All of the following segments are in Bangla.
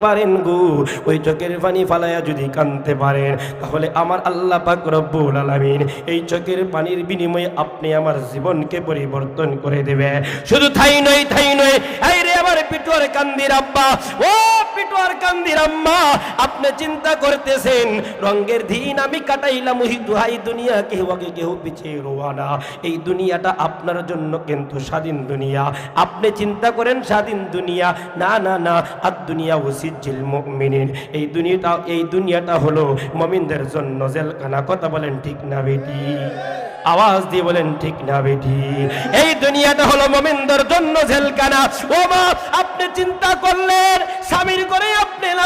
পারেন গো, ওই চোখের পানি ফালায়া যদি কাঁদতে পারেন, তাহলে আমার আল্লাহ পাক রব্বুল আলামিন এই চোখের পানির বিনিময়ে আপনি আমার জীবনকে পরিবর্তন করে দেবে। শুধু তাই নয়, এই রে আমার পিটুয়ার কান্দির আব্বা, ও পিটুয়ার কান্দির আম্মা, আপনি চিন্তা করতেছেন রঙের দিন আমি কাটাইলাম ওই দুহাই দুনিয়া, কেউ আগে কেউ পিছিয়ে রোয়ানা। এই দুনিয়াটা আপনার জন্য কিন্তু স্বাধীন দুনিয়া। আপনি চিন্তা করেন স্বাধীন দুনিয়া, না না না, আর দুনিয়া ওসিজিল মুমিনিন, এই দুনিয়াটা হলো মুমিনদের জন্য জেলখানা। কথা বলেন ঠিক না বেটি? আওয়াজ দিয়ে বলেন ঠিক না বেটি? এই দুনিয়াটা হলো মুমিনদের জন্য জেলখানা। ও মা, আপনি চিন্তা করলেন স্বামীর ঘরে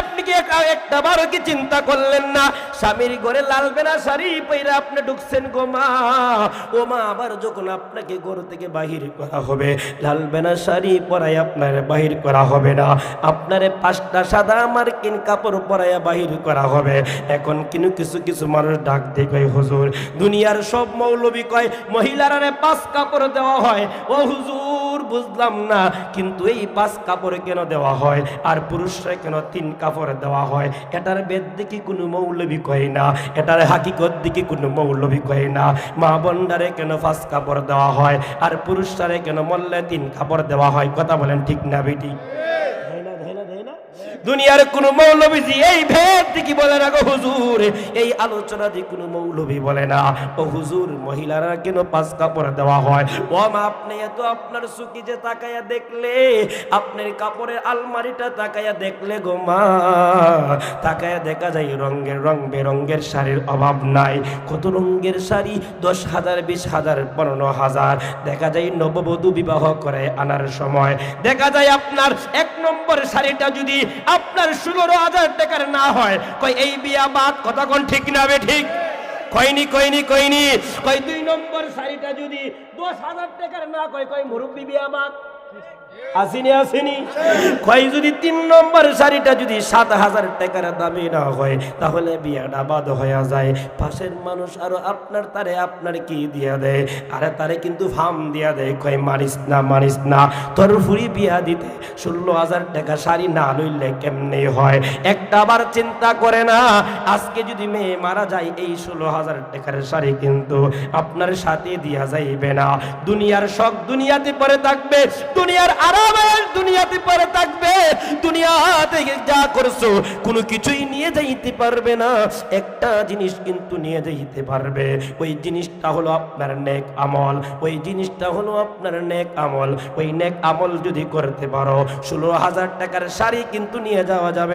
আপনি কি একটা বারো কি চিন্তা করলেন না? স্বামীর ঘরে লাল বেনা শাড়ি পরে আপনি ঢুকছেন গো মা। ও মা, আবার যখন আপনাকে ঘর থেকে বাহির করা হবে, লাল বেনা শাড়ি পরায় আপনার বাহির করা হবে না, আপনারে 5টা সাদা মার্কিন কাপড় পরাইয়া বাহির করা হবে। এখন কিছু মানুষ ডাক দিয়ে কয়, হুজুর দুনিয়ার সব মৌলবী কয় মহিলারা 5 কাপড় দেওয়া হয়। ও হুজুর, বুঝলাম না, কিন্তু এই 5 কাপড় কেন দেওয়া হয় আর পুরুষরা কেন 3 কাপড় দেওয়া হয়? এটার বেদ দিকে কোনো মৌলবী কয় না, এটার হাকিকত দিকে কোনো মৌলবী কয় না। মা বোনদারে কেন 5 কাপড় দেওয়া হয় আর পুরুষরা কেন মল্লে 3 কাপড় দেওয়া হয়? কথা বলেন ঠিক না বেটি? দুনিয়ার কোন মৌলবী এই ভেদ দিকে বলে না গো হুজুর, এই আলোচনা দিয়ে কোন মৌলবী বলে না। ও হুজুর, মহিলারা কেন 5 কাপড় দেওয়া হয়? ও মা, আপনি এত আপনার সুকি যে তাকায়া দেখলে, আপনার কাপড়ের আলমারিটা তাকায়া দেখলে গো মা, তাকায়া দেখা যায় রং বেরঙ্গের শাড়ির অভাব নাই। কত রঙের শাড়ি, 10,000, 20,000, 15,000। দেখা যায় নববধূ বিবাহ করে আনার সময় দেখা যায় আপনার 1 নম্বর শাড়িটা যদি আপনার 16,000 টাকার না হয়, কই এই বিয়া বাদ। কথা কোন ঠিক না বে ঠিক? কইনি কই 2 নম্বর শাড়িটা যদি 10,000 টাকার না কই মুরব্বি বিয়া বাদ। আসেনি কই যদি 3 নম্বর শাড়িটা যদি 7,000 টাকার দামি না হয়, তাহলে বিয়াটা বাদ হয়ে যায়। পাশের মানুষ আরো আপনার কি দিয়া দেয়? আরে তারে কিন্তু ফার্ম দিয়া দেয়, কই মারিস না, তোর ফুরি বিয়া দিতে 16,000 টাকা শাড়ি না লইলে কেমনে হয়? একটা বার চিন্তা করে না, আজকে যদি মেয়ে মারা যায়, এই 16,000 টাকার শাড়ি কিন্তু আপনার সাথে দিয়া যাইবে না। দুনিয়ার শখ দুনিয়াতে পড়ে থাকবে, দুনিয়ার আরামের দুনিয়াতে পড়ে থাকবে। দুনিয়াতে যা করছো কোনো কিছুই নিয়ে যাইতে পারবে না। একটা জিনিস কিন্তু নিয়ে যাইতে পারবে, ওই জিনিসটা হলো আপনার নেক আমল। ওই জিনিসটা হলো আপনার নেক আমল। ওই নেক আমল যদি করতে পারো, 16,000 টাকার শাড়ি কিন্তু নিয়ে যাওয়া যাবে।